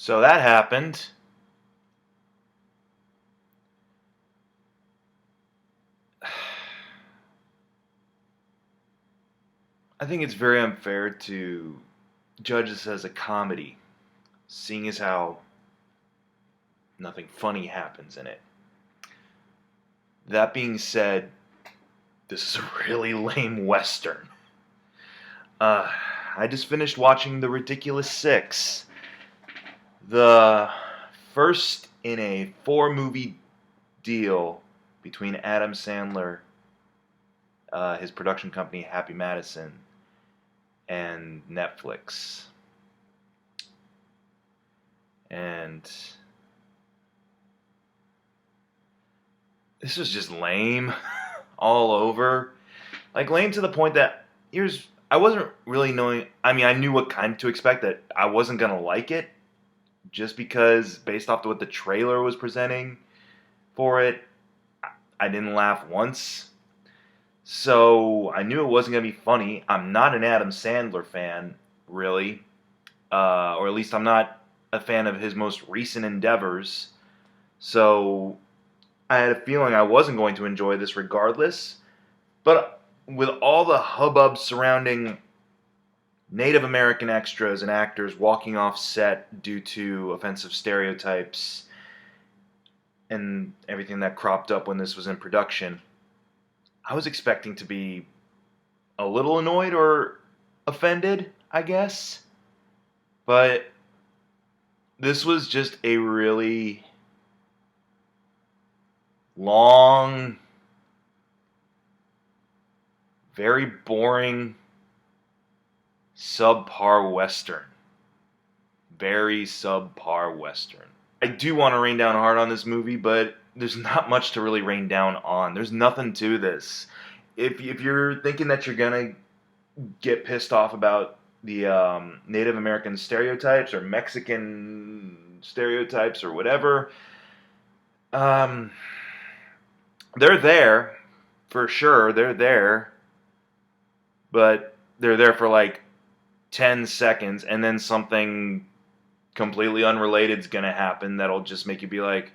So that happened. I think it's very unfair to judge this as a comedy, seeing as how nothing funny happens in it. That being said, this is a really lame Western. Uh, I just finished watching The Ridiculous Six, the first in a four-movie deal between Adam Sandler, his production company Happy Madison, and Netflix. And this was just lame all over. Like, lame to the point that I wasn't really knowing. I mean, I knew what kind to expect, that I wasn't going to like it just because, based off of what the trailer was presenting for it, I didn't laugh once. So I knew it wasn't going to be funny. I'm not an Adam Sandler fan, really. Or at least I'm not a fan of his most recent endeavors. So I had a feeling I wasn't going to enjoy this regardless. But with all the hubbub surrounding Native American extras and actors walking off set due to offensive stereotypes and everything that cropped up when this was in production, I was expecting to be a little annoyed or offended, I guess. But this was just a really long, very boring, subpar Western. Very subpar Western. I do want to rain down hard on this movie, but there's not much to really rain down on. There's nothing to this. If you're thinking that you're gonna get pissed off about the Native American stereotypes or Mexican stereotypes or whatever, um, they're there for sure. They're there, but they're there for like 10 seconds, and then something completely unrelated is going to happen that'll just make you be like,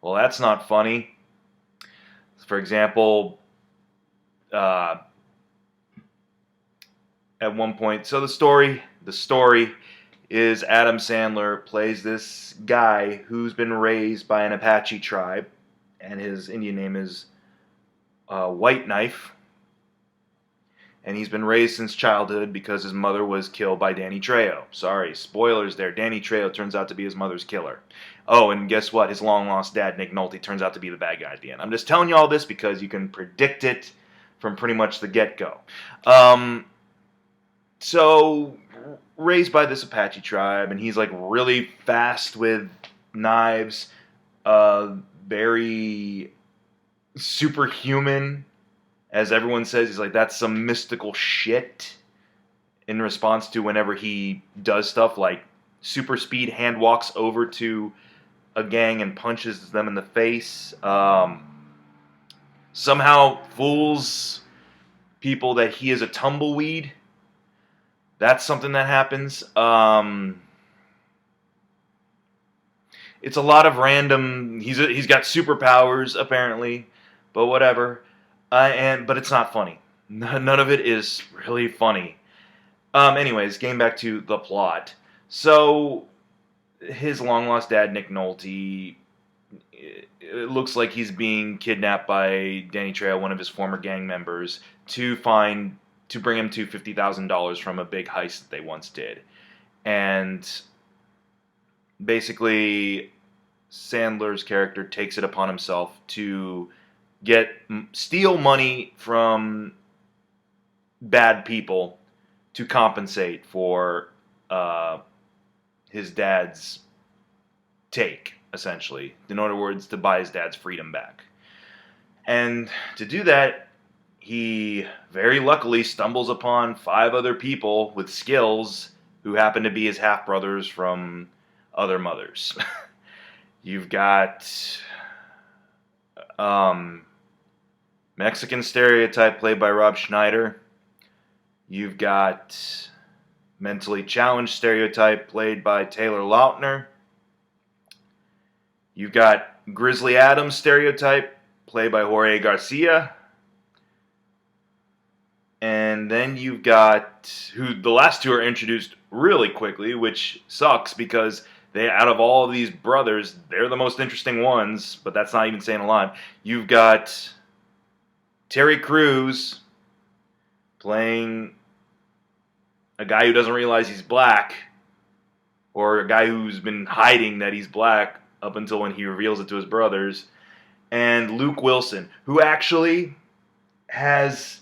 well, that's not funny. For example, at one point, so the story is Adam Sandler plays this guy who's been raised by an Apache tribe, and his Indian name is White Knife. And he's been raised since childhood because his mother was killed by Danny Trejo. Sorry, spoilers there. Danny Trejo turns out to be his mother's killer. Oh, and guess what? His long-lost dad, Nick Nolte, turns out to be the bad guy at the end. I'm just telling you all this because you can predict it from pretty much the get-go. So, raised by this Apache tribe, and he's like really fast with knives, very superhuman. As everyone says, he's like, that's some mystical shit, in response to whenever he does stuff like super speed hand walks over to a gang and punches them in the face. Somehow fools people that he is a tumbleweed. That's something that happens. It's a lot of random. He's got superpowers apparently, but whatever. But it's not funny. None of it is really funny. Anyways, getting back to the plot. So, his long-lost dad, Nick Nolte, it looks like he's being kidnapped by Danny Trejo, one of his former gang members, to bring him to $50,000 from a big heist that they once did. And basically, Sandler's character takes it upon himself to steal money from bad people to compensate for his dad's take, essentially. In other words, to buy his dad's freedom back. And to do that, he very luckily stumbles upon 5 other people with skills who happen to be his half-brothers from other mothers. You've got Mexican stereotype played by Rob Schneider. You've got mentally challenged stereotype played by Taylor Lautner. You've got Grizzly Adams stereotype, played by Jorge Garcia. And then you've got who the last two are introduced really quickly, which sucks because they out of all of these brothers, they're the most interesting ones, but that's not even saying a lot. You've got Terry Crews playing a guy who doesn't realize he's black, or a guy who's been hiding that he's black up until when he reveals it to his brothers, and Luke Wilson, who actually has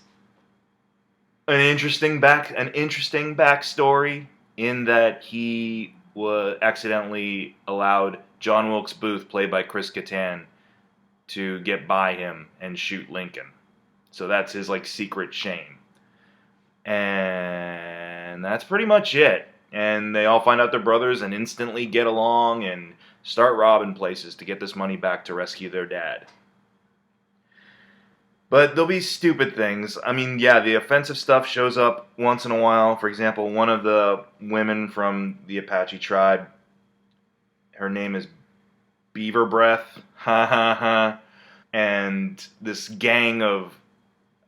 an interesting backstory in that he was accidentally allowed John Wilkes Booth, played by Chris Kattan, to get by him and shoot Lincoln. So that's his like secret shame. And that's pretty much it. And they all find out they're brothers and instantly get along and start robbing places to get this money back to rescue their dad. But there'll be stupid things. I mean, yeah, the offensive stuff shows up once in a while. For example, one of the women from the Apache tribe, her name is Beaver Breath. Ha ha ha. And this gang of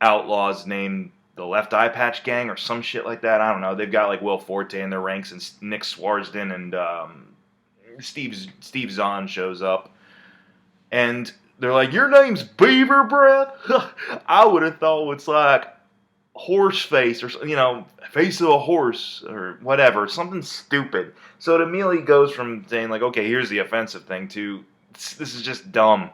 outlaws named the Left Eye Patch Gang or some shit like that. I don't know. They've got like Will Forte in their ranks, and Nick Swarsden and Steve Zahn shows up. And they're like, your name's Beaver Breath? I would have thought it's like horse face or, face of a horse or whatever. Something stupid. So it immediately goes from saying like, okay, here's the offensive thing to this is just dumb.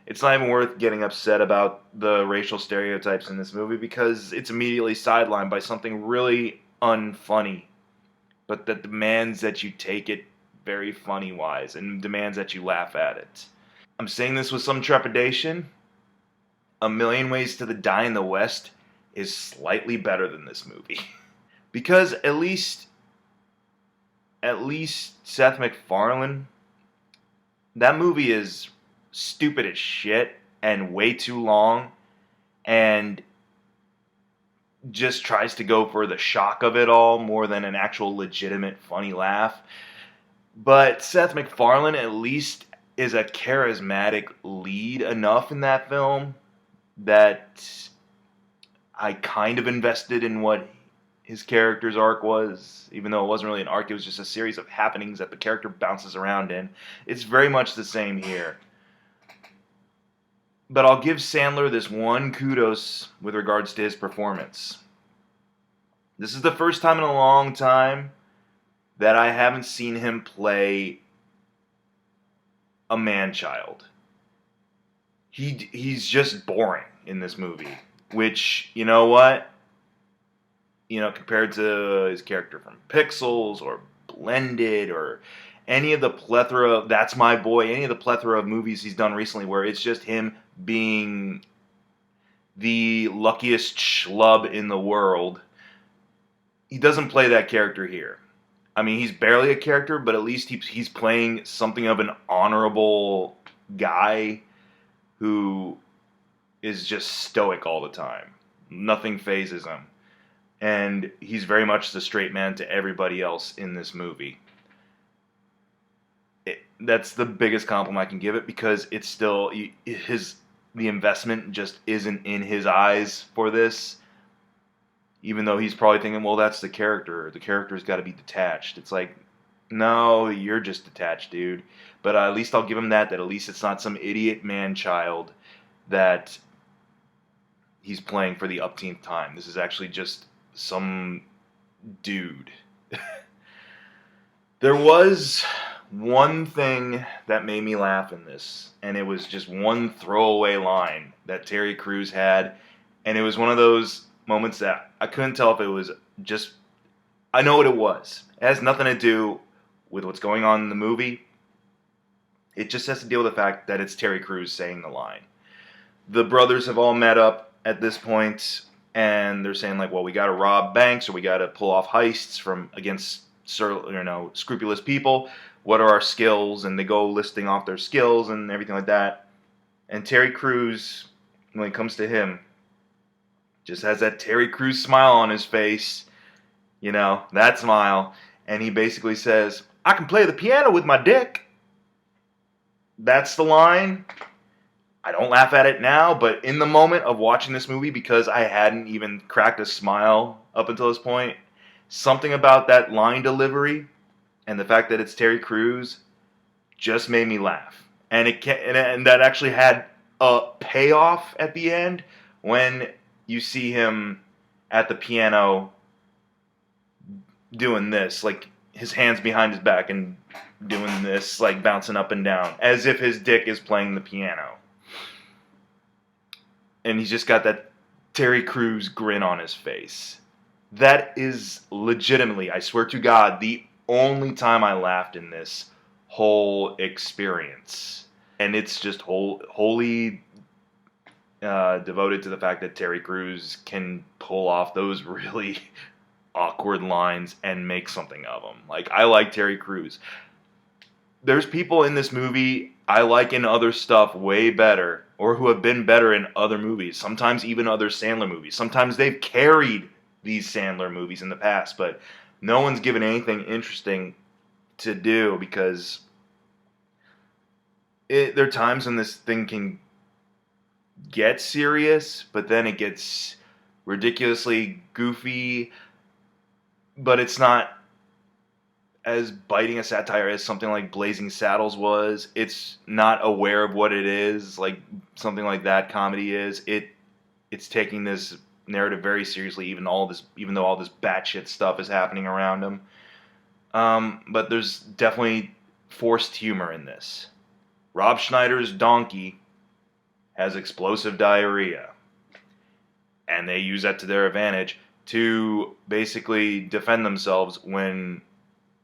It's not even worth getting upset about the racial stereotypes in this movie because it's immediately sidelined by something really unfunny, but that demands that you take it very funny wise and demands that you laugh at it. I'm saying this with some trepidation. A Million Ways to Die in the West is slightly better than this movie. Because at least Seth MacFarlane, that movie is stupid as shit and way too long and just tries to go for the shock of it all more than an actual legitimate funny laugh. But Seth MacFarlane at least is a charismatic lead enough in that film that I kind of invested in what his character's arc was, even though it wasn't really an arc, it was just a series of happenings that the character bounces around in. It's very much the same here. But I'll give Sandler this one kudos with regards to his performance. This is the first time in a long time that I haven't seen him play a man-child. He's just boring in this movie, which, you know what? Compared to his character from Pixels or Blended or any of the plethora of That's My Boy, any of the plethora of movies he's done recently where it's just him being the luckiest schlub in the world, he doesn't play that character here. I mean, he's barely a character, but at least he's playing something of an honorable guy who is just stoic all the time. Nothing phases him. And he's very much the straight man to everybody else in this movie. That's the biggest compliment I can give it because it's still the investment just isn't in his eyes for this. Even though he's probably thinking, well, that's the character. The character's got to be detached. It's like, no, you're just detached, dude. But at least I'll give him that at least it's not some idiot man-child that he's playing for the upteenth time. This is actually just some dude. There was one thing that made me laugh in this, and it was just one throwaway line that Terry Crews had, and it was one of those moments that I couldn't tell if it was just... I know what it was. It has nothing to do with what's going on in the movie. It just has to deal with the fact that it's Terry Crews saying the line. The brothers have all met up at this point, and they're saying, like, well, we got to rob banks, or we got to pull off heists against scrupulous people. What are our skills? And they go listing off their skills and everything like that. And Terry Crews, when it comes to him, just has that Terry Crews smile on his face. That smile. And he basically says, I can play the piano with my dick. That's the line. I don't laugh at it now, but in the moment of watching this movie, because I hadn't even cracked a smile up until this point, something about that line delivery and the fact that it's Terry Crews just made me laugh. And that actually had a payoff at the end when you see him at the piano doing this, like his hands behind his back and doing this, like bouncing up and down, as if his dick is playing the piano. And he's just got that Terry Crews grin on his face. That is legitimately, I swear to God, the only time I laughed in this whole experience. And it's just wholly devoted to the fact that Terry Crews can pull off those really awkward lines and make something of them. Like, I like Terry Crews. There's people in this movie I like in other stuff way better, or who have been better in other movies, sometimes even other Sandler movies. Sometimes they've carried these Sandler movies in the past, but no one's given anything interesting to do because there are times when this thing can get serious, but then it gets ridiculously goofy, but it's not as biting a satire as something like Blazing Saddles was. It's not aware of what it is, like something like that comedy is. It's taking this narrative very seriously, even though all this batshit stuff is happening around him. But there's definitely forced humor in this. Rob Schneider's donkey has explosive diarrhea, and they use that to their advantage to basically defend themselves when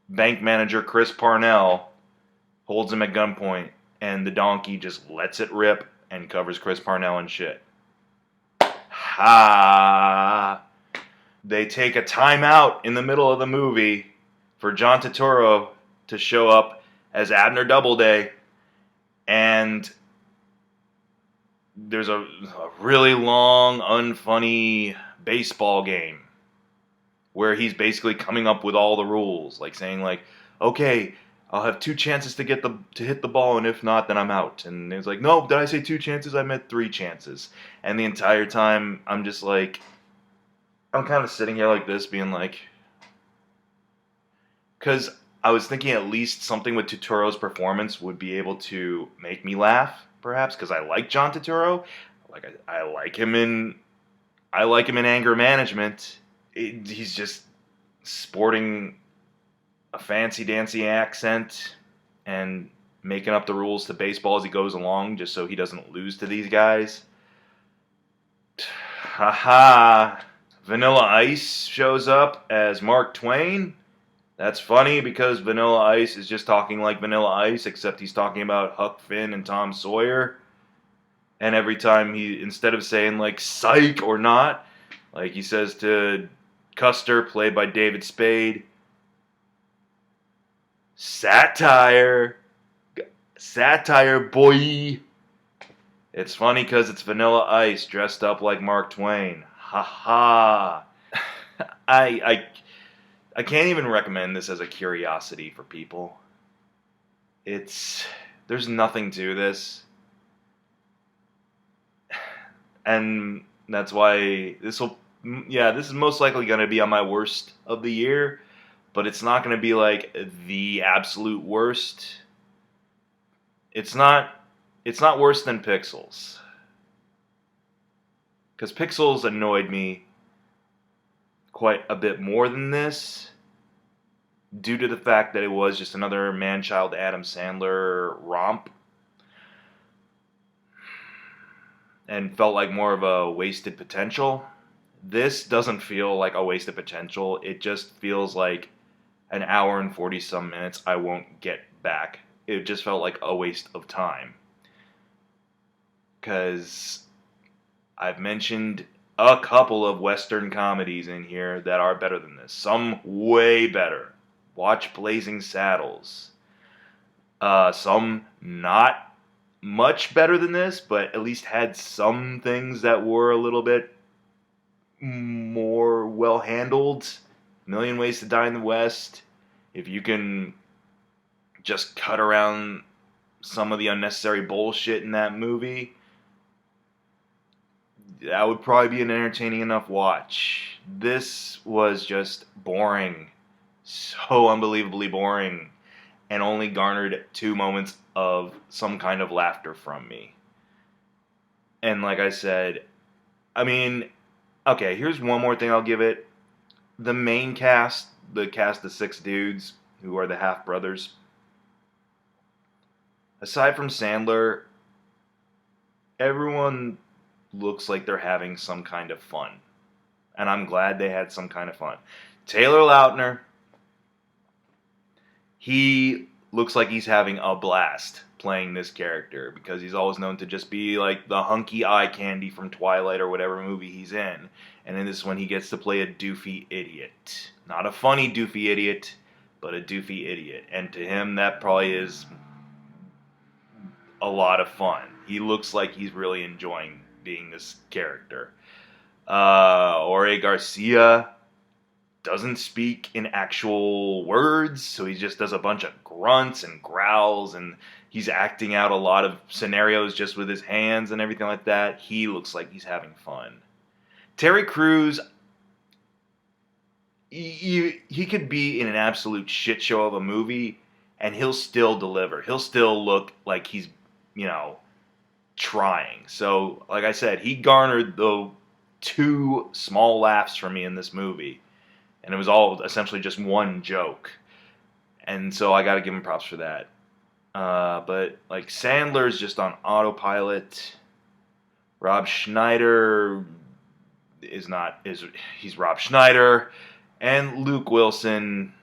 bank manager Chris Parnell holds him at gunpoint, and the donkey just lets it rip and covers Chris Parnell in shit. Ha! They take a timeout in the middle of the movie for John Turturro to show up as Abner Doubleday, and there's a really long, unfunny baseball game where he's basically coming up with all the rules, like saying, like, okay, I'll have 2 chances to hit the ball, and if not, then I'm out. And it's like, no, did I say 2 chances? I meant 3 chances. And the entire time, I'm just like, I'm kind of sitting here like this, being like, because I was thinking at least something with Turturro's performance would be able to make me laugh, perhaps, because I like John Turturro. Like I like him in Anger Management. He's just sporting a fancy dancy accent and making up the rules to baseball as he goes along, just so he doesn't lose to these guys. Haha! Vanilla Ice shows up as Mark Twain. That's funny because Vanilla Ice is just talking like Vanilla Ice, except he's talking about Huck Finn and Tom Sawyer. And every time he, instead of saying like psych or not, like he says to Custer, played by David Spade, satire, boy. It's funny because it's Vanilla Ice dressed up like Mark Twain. Ha ha. I can't even recommend this as a curiosity for people. There's nothing to this. And that's why this is most likely going to be on my worst of the year, but it's not going to be like the absolute worst. It's not worse than Pixels. Because Pixels annoyed me quite a bit more than this, due to the fact that it was just another man-child Adam Sandler romp, and felt like more of a wasted potential. This doesn't feel like a wasted potential. It just feels like an hour and 40-some minutes I won't get back. It just felt like a waste of time. Because I've mentioned a couple of Western comedies in here that are better than this. Some way better. Watch Blazing Saddles. Some not much better than this, but at least had some things that were a little bit more well handled. Million Ways to Die in the West. If you can just cut around some of the unnecessary bullshit in that movie, that would probably be an entertaining enough watch. This was just boring. So unbelievably boring. And only garnered 2 moments of some kind of laughter from me. And like I said, I mean, okay, here's one more thing I'll give it. The main cast, the cast of 6 dudes who are the half brothers, aside from Sandler, everyone looks like they're having some kind of fun. And I'm glad they had some kind of fun. Taylor Lautner, he looks like he's having a blast playing this character because he's always known to just be like the hunky eye candy from Twilight or whatever movie he's in. And in this one, he gets to play a doofy idiot. Not a funny doofy idiot, but a doofy idiot. And to him, that probably is a lot of fun. He looks like he's really enjoying being this character. Ore Garcia doesn't speak in actual words, so he just does a bunch of grunts and growls, and he's acting out a lot of scenarios just with his hands and everything like that. He looks like he's having fun. Terry Crews, he could be in an absolute shit show of a movie, and he'll still deliver. He'll still look like he's, trying. So, like I said, he garnered the 2 small laughs from me in this movie. And it was all essentially just one joke. And so I got to give him props for that. But like Sandler's just on autopilot. Rob Schneider he's Rob Schneider. And Luke Wilson,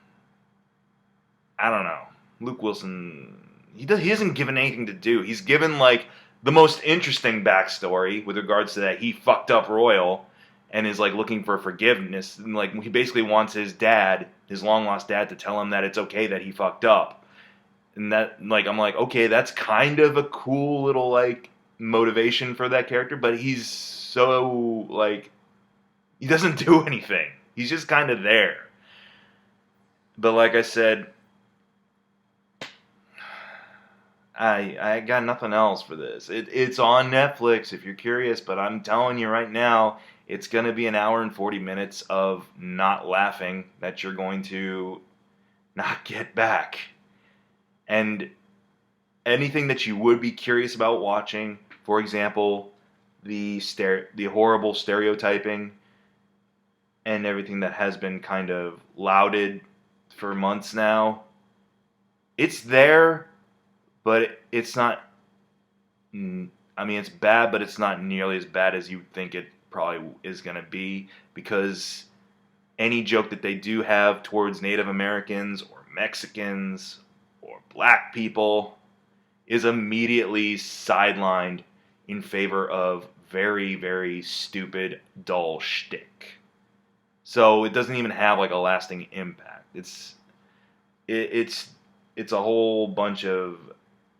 I don't know. Luke Wilson, he isn't given anything to do. He's given like the most interesting backstory with regards to that he fucked up Royal and is like looking for forgiveness, and like he basically wants his dad, his long lost dad, to tell him that it's okay that he fucked up. And that, like, I'm like, okay, that's kind of a cool little like motivation for that character, but he's so like he doesn't do anything. He's just kind of there. But like I said, I got nothing else for this. It's on Netflix if you're curious, but I'm telling you right now, it's going to be an hour and 40 minutes of not laughing that you're going to not get back. And anything that you would be curious about watching, for example, the horrible stereotyping and everything that has been kind of lauded for months now, it's there. But it's not, I mean, it's bad, but it's not nearly as bad as you think it probably is going to be, because any joke that they do have towards Native Americans or Mexicans or black people is immediately sidelined in favor of very, very stupid, dull shtick. So it doesn't even have like a lasting impact. It's a whole bunch of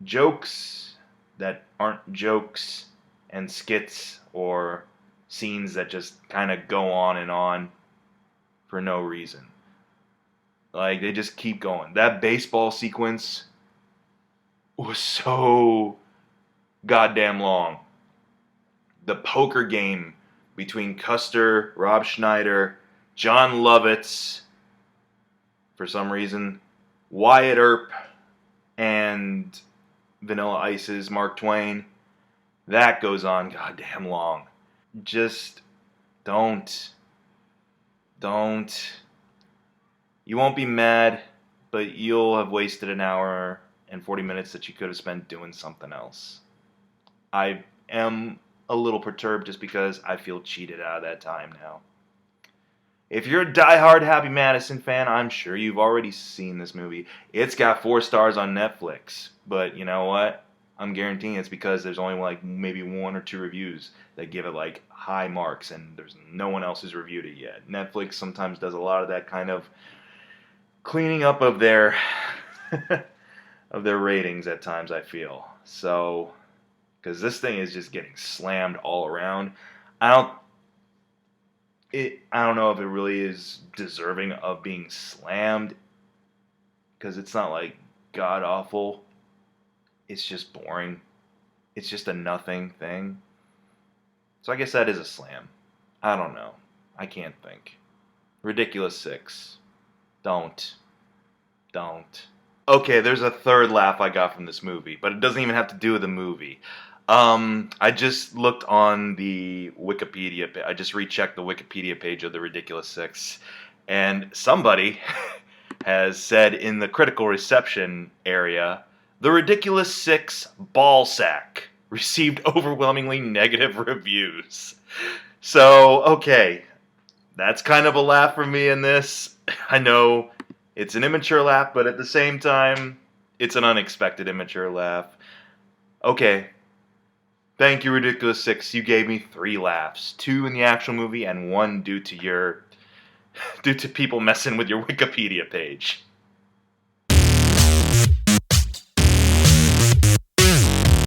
jokes that aren't jokes and skits or scenes that just kind of go on for no reason. Like, they just keep going. That baseball sequence was so goddamn long. The poker game between Custer, Rob Schneider, John Lovitz, for some reason, Wyatt Earp, and Vanilla Ice's Mark Twain, that goes on goddamn long. Just don't. You won't be mad, but you'll have wasted an hour and 40 minutes that you could have spent doing something else. I am a little perturbed just because I feel cheated out of that time now. If you're a diehard Happy Madison fan, I'm sure you've already seen this movie. It's got 4 stars on Netflix, but you know what? I'm guaranteeing it's because there's only like maybe 1 or 2 reviews that give it like high marks, and there's no one else who's reviewed it yet. Netflix sometimes does a lot of that kind of cleaning up of their of their ratings at times, I feel. So, because this thing is just getting slammed all around. I don't know if it really is deserving of being slammed, because it's not like god awful. it's just boring. It's just a nothing thing. So I guess that is a slam. I don't know. I can't think. Ridiculous Six. Don't. Don't. Okay, there's a third laugh I got from this movie, but it doesn't even have to do with the movie. I just looked on the Wikipedia. I just rechecked the Wikipedia page of the Ridiculous Six, and somebody has said in the critical reception area, the Ridiculous Six ball sack received overwhelmingly negative reviews. So, okay, that's kind of a laugh for me in this. I know it's an immature laugh, but at the same time, it's an unexpected immature laugh. Okay, thank you, Ridiculous Six. You gave me 3 laughs, 2 in the actual movie, and 1 due to people messing with your Wikipedia page.